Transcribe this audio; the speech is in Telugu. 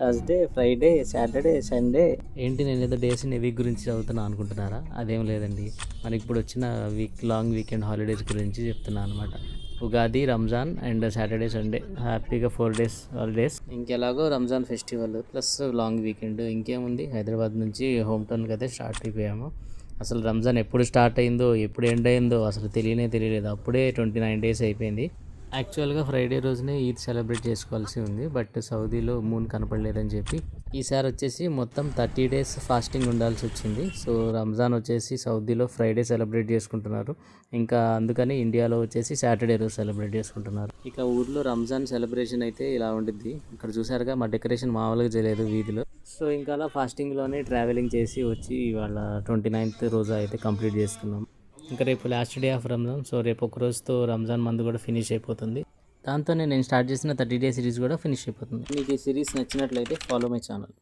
Thursday, Friday, Saturday, Sunday. ఏంటి నేను ఏదో డేస్ ఇన్ వీక్ గురించి చదువుతున్నా అనుకుంటున్నారా? అదేం లేదండి. మనకి ఇప్పుడు వచ్చిన లాంగ్ వీకెండ్ హాలిడేస్ గురించి చెప్తున్నా అనమాట. Ugadi, Ramzan and Saturday, Sunday హ్యాపీగా 4 days హాలిడేస్. ఇంకెలాగో Ramzan festival plus long weekend. ఇంకేముంది, హైదరాబాద్ నుంచి హోమ్ టౌన్కి అయితే స్టార్ట్ అయిపోయాము. అసలు రంజాన్ ఎప్పుడు స్టార్ట్ అయిందో ఎప్పుడు ఎండ్ అయిందో అసలు తెలియలేదు. అప్పుడే 29 days అయిపోయింది. యాక్చువల్గా ఫ్రైడే రోజునే ఈద్ సెలబ్రేట్ చేసుకోవాల్సి ఉంది, బట్ సౌదీలో మూన్ కనపడలేదని చెప్పి ఈసారి వచ్చేసి మొత్తం 30 days ఫాస్టింగ్ ఉండాల్సి వచ్చింది. సో రంజాన్ వచ్చేసి సౌదీలో ఫ్రైడే సెలబ్రేట్ చేసుకుంటున్నారు, ఇంకా అందుకని ఇండియాలో వచ్చేసి సాటర్డే రోజు సెలబ్రేట్ చేసుకుంటున్నారు. ఇక ఊర్లో రంజాన్ సెలబ్రేషన్ అయితే ఇలా ఉండిద్ది. ఇక్కడ చూసారుగా మా డెకరేషన్ మామూలుగా చేయలేదు వీధిలో. సో ఇంకా అలా ఫాస్టింగ్లోనే ట్రావెలింగ్ చేసి వచ్చి ఇవాళ 29th రోజు అయితే కంప్లీట్ చేసుకున్నాం. ఇంకా రేపు last day of Ramzan. So రేపు ఒక రోజుతో రంజాన్ మంత్ కూడా ఫినిష్ అయిపోతుంది. దాంతోనే నేను స్టార్ట్ చేసిన 30 days సిరీస్ కూడా ఫినిష్ అయిపోతుంది. మీకు ఈ సిరీస్ నచ్చినట్లయితే ఫాలో మై ఛానల్.